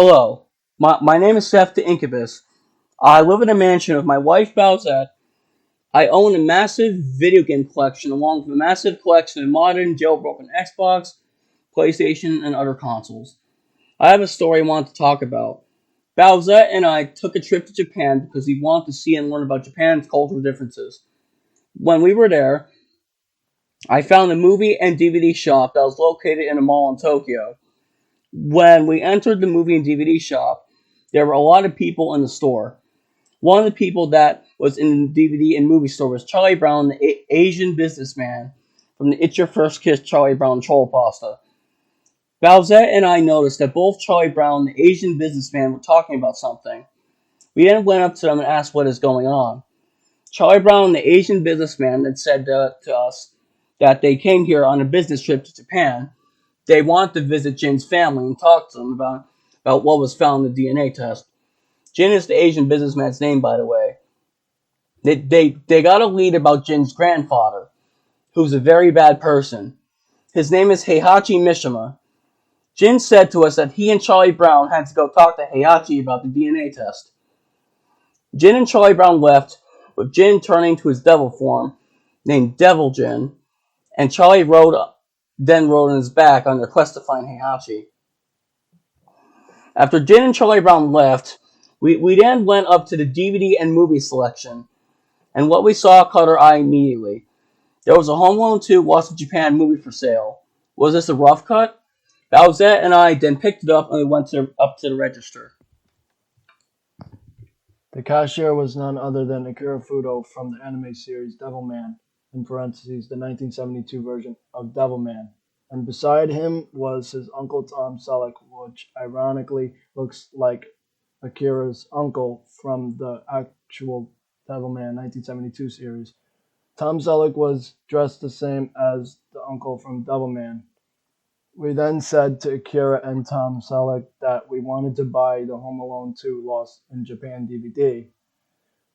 Hello, my name is Seth the Incubus. I live in a mansion with my wife Bowsette. I own a massive video game collection along with a massive collection of modern jailbroken Xbox, PlayStation, and other consoles. I have a story I want to talk about. Bowsette and I took a trip to Japan because we wanted to see and learn about Japan's cultural differences. When we were there, I found a movie and DVD shop that was located in a mall in Tokyo. When we entered the movie and DVD shop, there were a lot of people in the store. One of the people that was in the DVD and movie store was Charlie Brown, the Asian businessman from the It's Your First Kiss Charlie Brown TrollPasta. Bowsette and I noticed that both Charlie Brown and the Asian businessman were talking about something. We then went up to them and asked what is going on. Charlie Brown and the Asian businessman then said to us that they came here on a business trip to Japan. They wanted to visit Jin's family and talk to them about what was found in the DNA test. Jin is the Asian businessman's name, by the way. They got a lead about Jin's grandfather, who's a very bad person. His name is Heihachi Mishima. Jin said to us that he and Charlie Brown had to go talk to Heihachi about the DNA test. Jin and Charlie Brown left, with Jin turning to his devil form, named Devil Jin, and Charlie then rode on his back on their quest to find Heihachi. After Jin and Charlie Brown left, we then went up to the DVD and movie selection, and what we saw caught our eye immediately. There was a Home Alone 2 Lost in Japan movie for sale. Was this a rough cut? Bowsette and I then picked it up and we went up to the register. The cashier was none other than Akira Fudo from the anime series Devilman, in parentheses, the 1972 version of Devilman. And beside him was his uncle Tom Selleck, which ironically looks like Akira's uncle from the actual Devilman 1972 series. Tom Selleck was dressed the same as the uncle from Devilman. We then said to Akira and Tom Selleck that we wanted to buy the Home Alone 2 Lost in Japan DVD,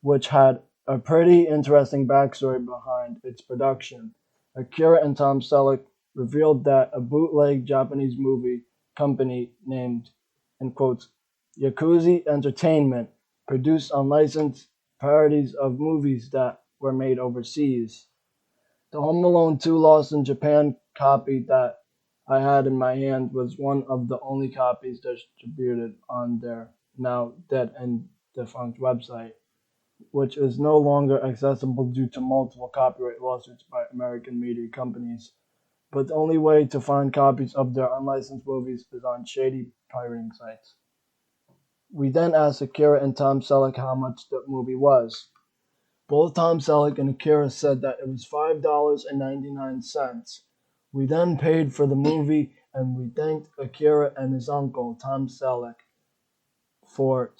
which had a pretty interesting backstory behind its production. Akira and Tom Selleck revealed that a bootleg Japanese movie company named, in quotes, Yakuza Entertainment produced unlicensed parodies of movies that were made overseas. The Home Alone 2 Lost in Japan copy that I had in my hand was one of the only copies distributed on their now dead and defunct website, which is no longer accessible due to multiple copyright lawsuits by American media companies. But the only way to find copies of their unlicensed movies is on shady pirating sites. We then asked Akira and Tom Selleck how much the movie was. Both Tom Selleck and Akira said that it was $5.99. We then paid for the movie and we thanked Akira and his uncle, Tom Selleck, for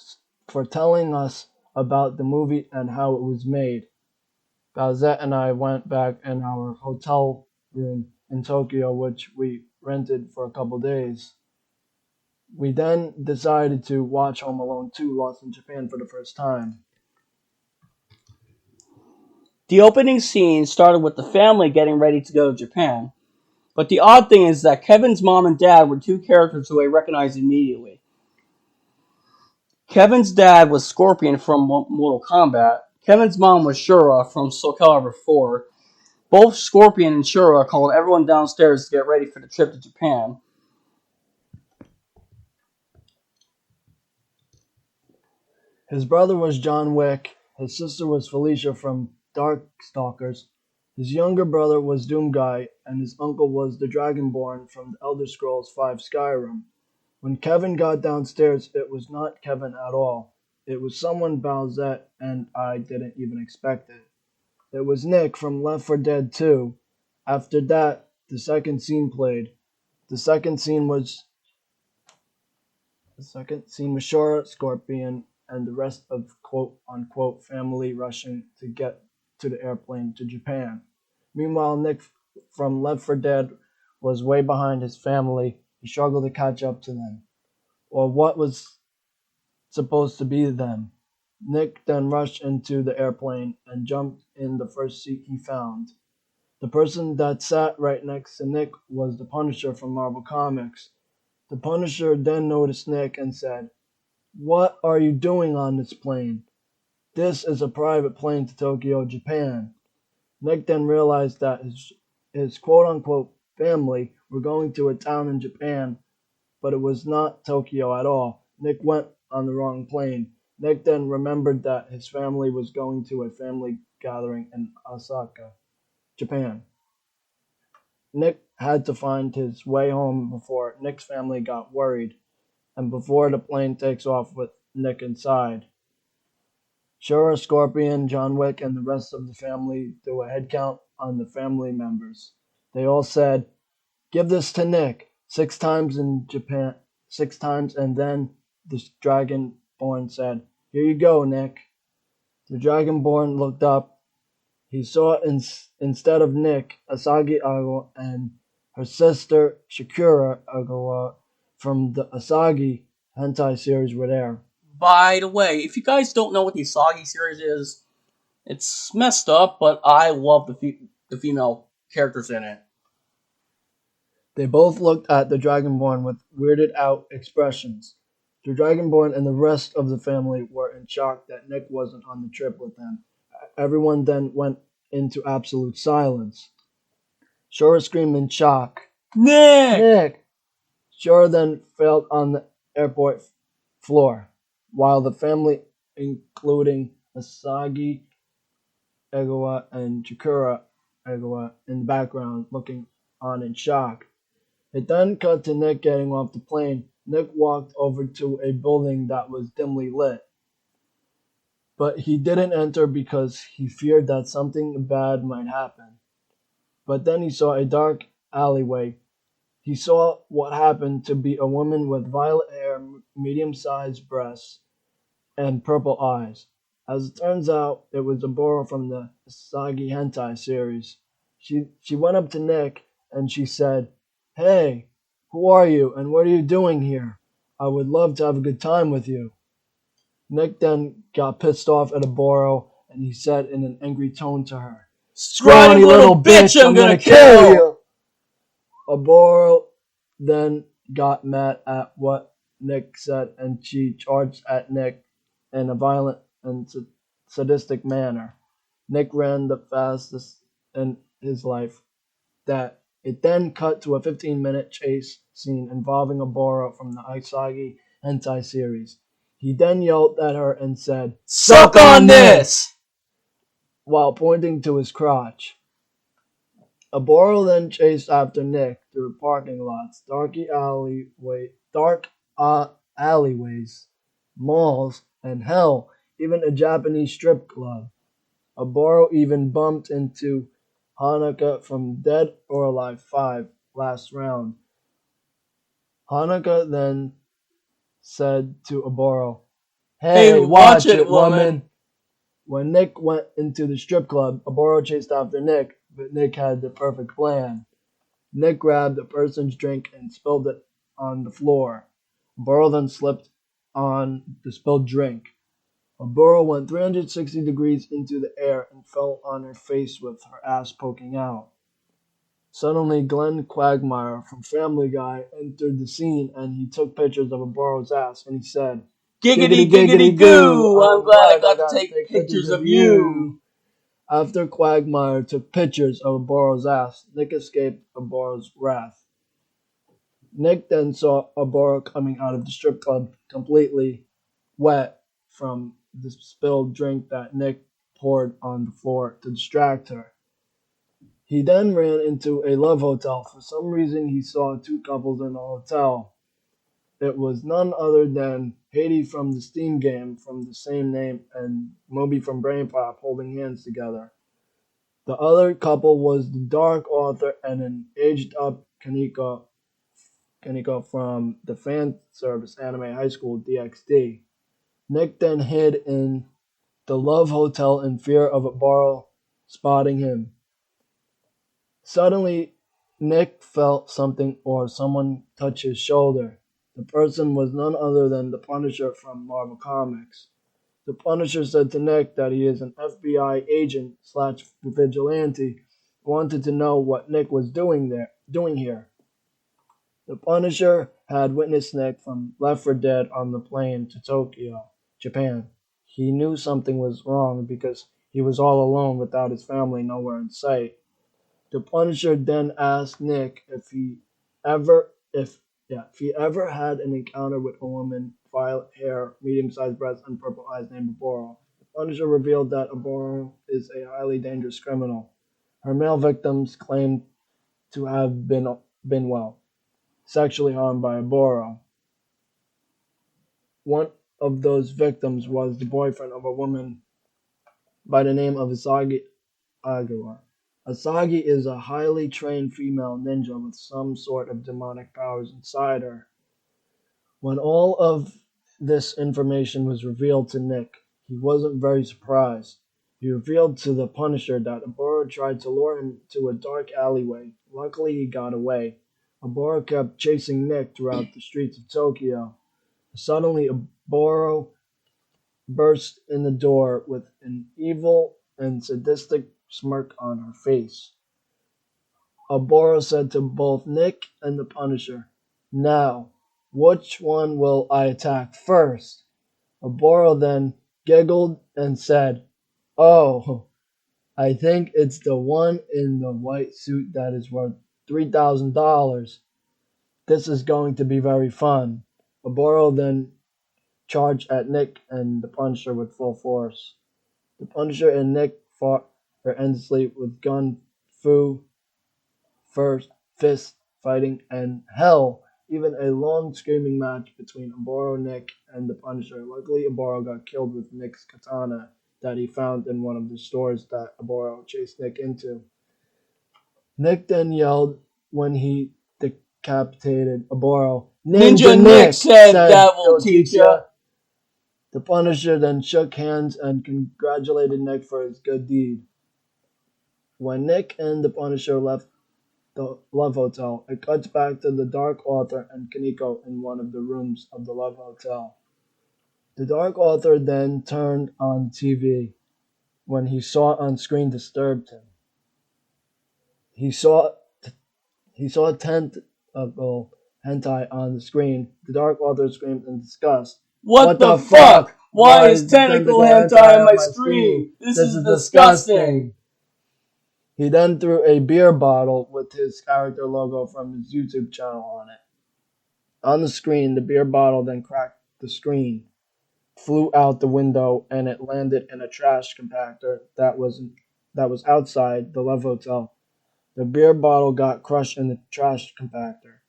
telling us about the movie and how it was made. Bowsette and I went back in our hotel room in Tokyo, which we rented for a couple days. We then decided to watch Home Alone 2 Lost in Japan for the first time. The opening scene started with the family getting ready to go to Japan. But the odd thing is that Kevin's mom and dad were two characters who I recognized immediately. Kevin's dad was Scorpion from Mortal Kombat. Kevin's mom was Shura from Soul Calibur 4. Both Scorpion and Shura called everyone downstairs to get ready for the trip to Japan. His brother was John Wick, his sister was Felicia from Darkstalkers, his younger brother was Doomguy, and his uncle was the Dragonborn from the Elder Scrolls V Skyrim. When Kevin got downstairs, it was not Kevin at all. It was someone Bowsette and I didn't even expect it. It was Nick from Left 4 Dead 2. After that, the second scene played. The second scene was Shora, Scorpion, and the rest of quote-unquote family rushing to get to the airplane to Japan. Meanwhile, Nick from Left 4 Dead was way behind his family. He struggled to catch up to them, or what was supposed to be them. Nick then rushed into the airplane and jumped in the first seat he found. The person that sat right next to Nick was the Punisher from Marvel Comics. The Punisher then noticed Nick and said, "What are you doing on this plane? This is a private plane to Tokyo, Japan." Nick then realized that his quote unquote family were going to a town in Japan, but it was not Tokyo at all. Nick went on the wrong plane. Nick then remembered that his family was going to a family gathering in Osaka, Japan. Nick had to find his way home before Nick's family got worried and before the plane takes off with Nick inside. Shura, Scorpion, John Wick, and the rest of the family do a head count on the family members. They all said, "Give this to Nick," 6 times in Japan, 6 times, and then the Dragonborn said, "Here you go, Nick." The Dragonborn looked up. He saw instead of Nick, Asagi Ago and her sister Shakura Agawa from the Asagi hentai series were there. By the way, if you guys don't know what the Asagi series is, it's messed up, but I love the female characters in it. They both looked at the Dragonborn with weirded out expressions. The Dragonborn and the rest of the family were in shock that Nick wasn't on the trip with them. Everyone then went into absolute silence. Shora screamed in shock, Nick! "Nick!" Shora then fell on the airport floor, while the family, including Asagi Egawa and Chikura Egawa, in the background, looking on in shock. It then cut to Nick getting off the plane. Nick walked over to a building that was dimly lit, but he didn't enter because he feared that something bad might happen. But then he saw a dark alleyway. He saw what happened to be a woman with violet hair, medium-sized breasts, and purple eyes. As it turns out, it was a Boro from the Sagi Hentai series. She went up to Nick and she said, "Hey, who are you and what are you doing here? I would love to have a good time with you." Nick then got pissed off at a Boro and he said in an angry tone to her, Scrawny little bitch, I'm gonna kill you! Oboro then got mad at what Nick said and she charged at Nick in a violent and sadistic manner. Nick ran the fastest in his life. That it then cut to a 15-minute chase scene involving a Boro from the Isagi hentai series. He then yelled at her and said, Suck on this! While pointing to his crotch. A Boro then chased after Nick through parking lots, dark alleyways, malls, and hell, even a Japanese strip club. A Boro even bumped into Hanukkah from Dead or Alive 5 last round. Hanukkah then said to Oboro, "Hey, watch it, woman!" When Nick went into the strip club, Oboro chased after Nick, but Nick had the perfect plan. Nick grabbed a person's drink and spilled it on the floor. Oboro then slipped on the spilled drink. Oboro went 360 degrees into the air and fell on her face with her ass poking out. Suddenly, Glenn Quagmire from Family Guy entered the scene and he took pictures of Oboro's ass and he said, Giggity, giggity, goo! I'm glad I got to take pictures of you! After Quagmire took pictures of Oboro's ass, Nick escaped Oboro's wrath. Nick then saw Oboro coming out of the strip club completely wet from the spilled drink that Nick poured on the floor to distract her. He then ran into a love hotel. For some reason, he saw 2 couples in the hotel. It was none other than Haiti from the Steam game from the same name and Moby from Brain Pop holding hands together. The other couple was the Dark Author and an aged-up Kaneko from the fan service anime High School DxD. Nick then hid in the Love Hotel in fear of Oboro spotting him. Suddenly, Nick felt something or someone touch his shoulder. The person was none other than the Punisher from Marvel Comics. The Punisher said to Nick that he is an FBI agent / vigilante, wanted to know what Nick was doing here. The Punisher had witnessed Nick from Left 4 Dead on the plane to Tokyo, Japan. He knew something was wrong because he was all alone without his family nowhere in sight. The Punisher then asked Nick ever if if he ever had an encounter with a woman, violet hair, medium-sized breasts, and purple eyes named Aboro. The Punisher revealed that Aboro is a highly dangerous criminal. Her male victims claimed to have been sexually harmed by Aboro. One of those victims was the boyfriend of a woman by the name of Asagi Agawa. Asagi is a highly trained female ninja with some sort of demonic powers inside her. When all of this information was revealed to Nick, he wasn't very surprised. He revealed to the Punisher that Aboro tried to lure him to a dark alleyway. Luckily, he got away. Aboro kept chasing Nick throughout the streets of Tokyo. Suddenly, Aboro burst in the door with an evil and sadistic smirk on her face. Aboro said to both Nick and the Punisher, "Now, which one will I attack first?" Aboro then giggled and said, "Oh, I think it's the one in the white suit that is worth $3,000. This is going to be very fun." Aboro then charged at Nick and the Punisher with full force. The Punisher and Nick fought endlessly with gun fu, first fist fighting, and hell, even a long screaming match between Aboro, Nick, and the Punisher. Luckily, Aboro got killed with Nick's katana that he found in one of the stores that Aboro chased Nick into. Nick then yelled when he decapitated Aboro, "Ninja Ninja Nick Nick said said that will he'll teach teach ya. ya." The Punisher then shook hands and congratulated Nick for his good deed. When Nick and the Punisher left the Love Hotel, it cuts back to the Dark Author and Kaneko in one of the rooms of the Love Hotel. The Dark Author then turned on TV. When he saw on screen disturbed him. He saw he saw tentacle hentai on the screen. The Dark Author screamed in disgust. What What the the fuck? fuck? Why Why is is the tentacle tentacle hentai hentai on on my my screen? screen? This This is is disgusting. disgusting. He then threw a beer bottle with his character logo from his YouTube channel on it. On the screen, the beer bottle then cracked the screen, flew out the window, and it landed in a trash compactor that was outside the Love Hotel. The beer bottle got crushed in the trash compactor.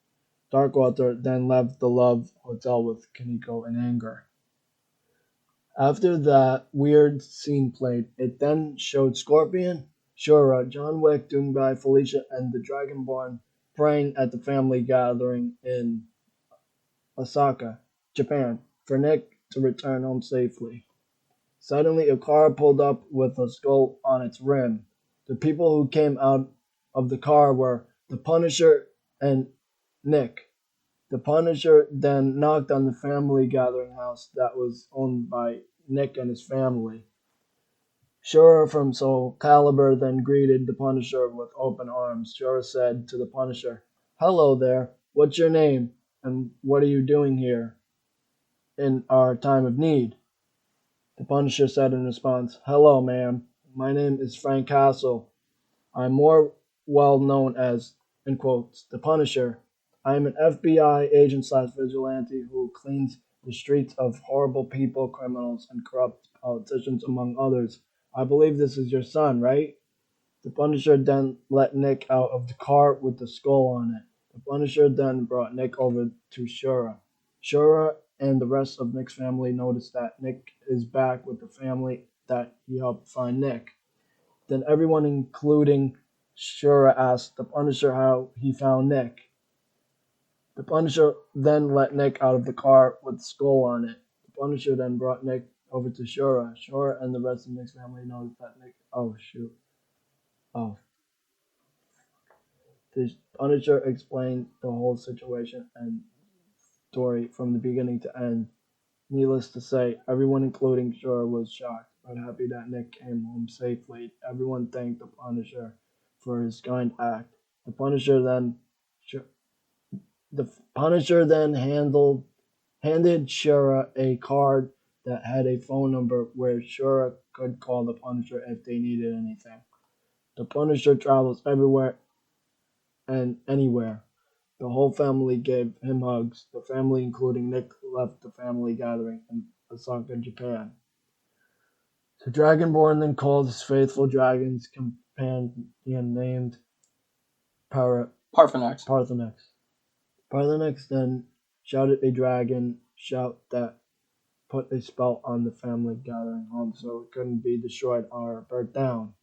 Darkwater then left the Love Hotel with Kaneko in anger. After that weird scene played, it then showed Scorpion, Shura, John Wick, Doomguy, Felicia, and the Dragonborn praying at the family gathering in Osaka, Japan, for Nick to return home safely. Suddenly, a car pulled up with a skull on its rim. The people who came out of the car were the Punisher and Nick. The Punisher then knocked on the family gathering house that was owned by Nick and his family. Shura from Soul Calibur then greeted the Punisher with open arms. Shura said to the Punisher, "Hello there. What's your name? And what are you doing here in our time of need?" The Punisher said in response, "Hello, ma'am. My name is Frank Castle. I'm more well known as, in quotes, the Punisher. I am an FBI agent slash vigilante who cleans the streets of horrible people, criminals, and corrupt politicians, among others. I believe this is your son, right?" The Punisher then let Nick out of the car with the skull on it. The Punisher then brought Nick over to Shura. Shura and the rest of Nick's family notice that Nick is back with the family that he helped find Nick. Then everyone, including Shura, asked the Punisher how he found Nick. The Punisher then let Nick out of the car with the skull on it. The Punisher then brought Nick over to Shura. Shura and the rest of Nick's family noticed that Nick. Oh, shoot. Oh. The Punisher explained the whole situation and story from the beginning to end. Needless to say, everyone, including Shura, was shocked but happy that Nick came home safely. Everyone thanked the Punisher for his kind act. The Punisher then The Punisher then handed Shura a card that had a phone number where Shura could call the Punisher if they needed anything. The Punisher travels everywhere and anywhere. The whole family gave him hugs. The family, including Nick, left the family gathering in Osaka, Japan. The Dragonborn then called his faithful dragon's companion named Parthenax. Parthenax. Parthenax then shouted a dragon shout that put a spell on the family gathering home so it couldn't be destroyed or burnt down.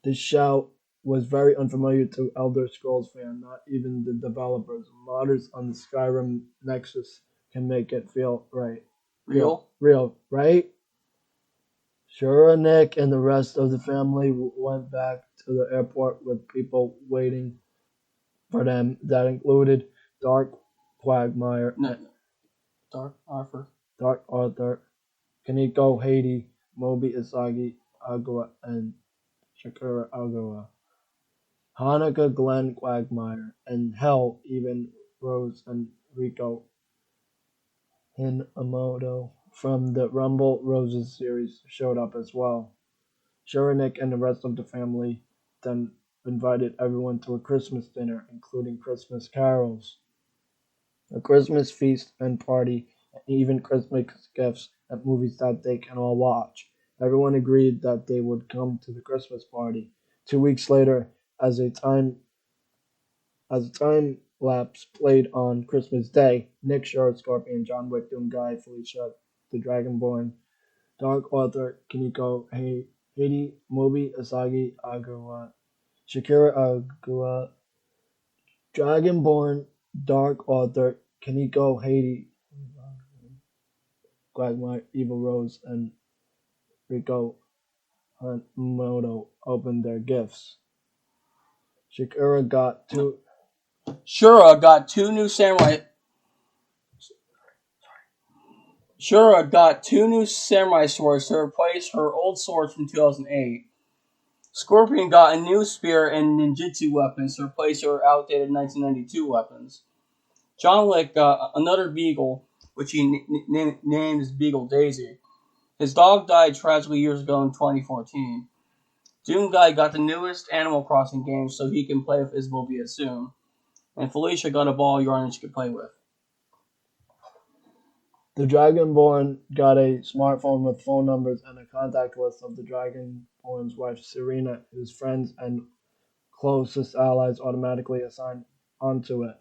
This shout was very unfamiliar to Elder Scrolls fans, not even the developers. Modders on the Skyrim Nexus can make it feel right. Real, right? Shura, Nick, and the rest of the family went back to the airport with people waiting for them. That included Dark Quagmire, Dark Arthur, Kaneko, Haiti, Moby Isagi, Agua, and Shakura Agua. Hanukkah, Glenn Quagmire, and hell, even Rose and Rico Hinamoto from the Rumble Roses series showed up as well. Shuranik and the rest of the family then invited everyone to a Christmas dinner, including Christmas carols, a Christmas feast and party, and even Christmas gifts at movies that they can all watch. Everyone agreed that they would come to the Christmas party. 2 weeks later, as a time lapse played on Christmas Day, Nick Shore, Scorpion, John Wick, Guy, Felicia, the Dragonborn, Dark Arthur, Kiniko, Haiti, Moby, Asagi, Agawa, Shakira Agua, Dragonborn, Dark Arthur, Kiniko, Haiti, Quagmire, Evil Rose, and Rico Hanamoto opened their gifts. Shakira got two. Shura got two new samurai. Shura got two new samurai swords to replace her old swords from 2008. Scorpion got a new spear and ninjutsu weapons to replace her outdated 1992 weapons. John Wick got another beagle, which he named as Beagle Daisy. His dog died tragically years ago in 2014. Guy got the newest Animal Crossing game so he can play with Isabel soon. And Felicia got a ball of yarn that she could play with. The Dragonborn got a smartphone with phone numbers and a contact list of the Dragonborn's wife, Serena, whose friends and closest allies automatically assigned onto it.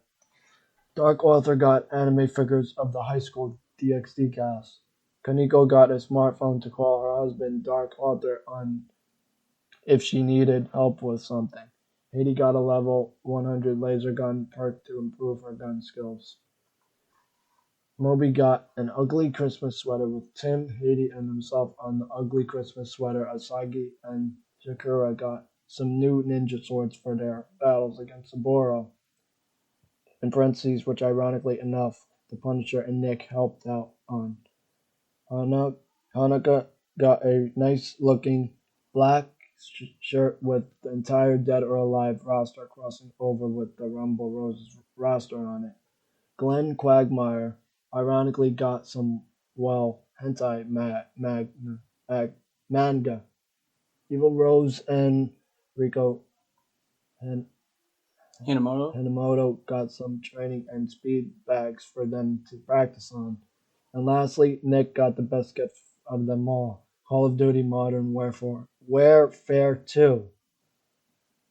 Dark Arthur got anime figures of the high school DxD cast. Kaneko got a smartphone to call her husband, Dark Arthur, on if she needed help with something. Haiti got a level 100 laser gun perk to improve her gun skills. Moby got an ugly Christmas sweater with Tim, Haiti, and himself on the ugly Christmas sweater. Asagi and Shakura got some new ninja swords for their battles against Saburo. In parentheses, which ironically enough, the Punisher and Nick helped out on. Hanukkah got a nice looking black shirt with the entire Dead or Alive roster crossing over with the Rumble Roses roster on it. Glenn Quagmire ironically got some, hentai manga. Evil Rose and Rico Hinamoto got some training and speed bags for them to practice on. And lastly, Nick got the best gift of them all, Call of Duty Modern Warfare 2.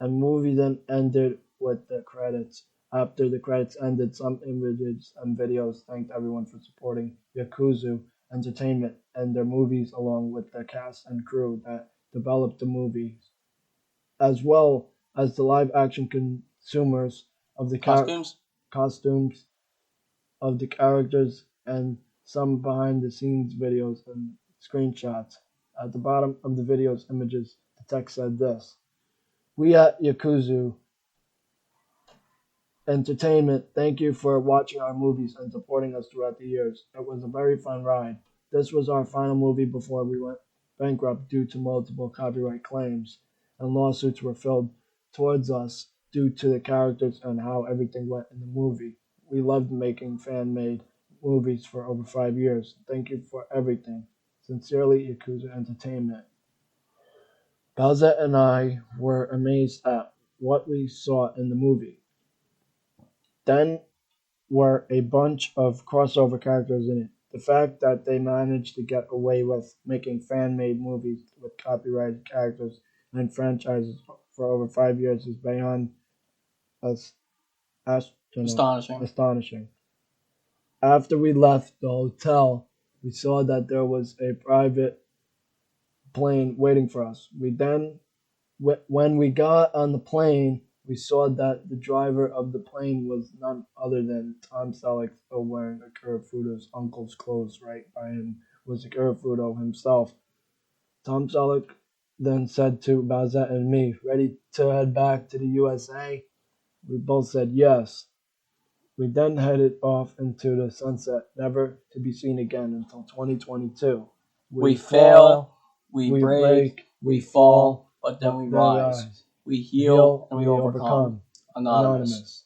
And movie then ended with the credits. After the credits ended, some images and videos thanked everyone for supporting Yakuza Entertainment and their movies along with the cast and crew that developed the movies, as well as the live-action consumers of the costumes of the characters and some behind-the-scenes videos and screenshots. At the bottom of the video's images, the text said this: "We at Yakuza Entertainment thank you for watching our movies and supporting us throughout the years. It was a very fun ride. This was our final movie before we went bankrupt due to multiple copyright claims, and lawsuits were filed towards us due to the characters and how everything went in the movie. We loved making fan-made movies for over 5 years. Thank you for everything. Sincerely, Yakuza Entertainment. Bowsette and I were amazed at what we saw in the movie. Then were a bunch of crossover characters in it. The fact that they managed to get away with making fan-made movies with copyrighted characters and franchises for over 5 years is beyond us astonishing. After we left the hotel, we saw that there was a private plane waiting for us. When we got on the plane, we saw that the driver of the plane was none other than Tom Selleck, still wearing Akira Fudo's uncle's clothes. Right by him was Akira Fudo himself. Tom Selleck then said to Bowsette and me, "Ready to head back to the USA?" We both said yes. We then headed off into the sunset, never to be seen again until 2022. We fail, we break, we fall, but then we then rise. We heal and we overcome. Anonymous.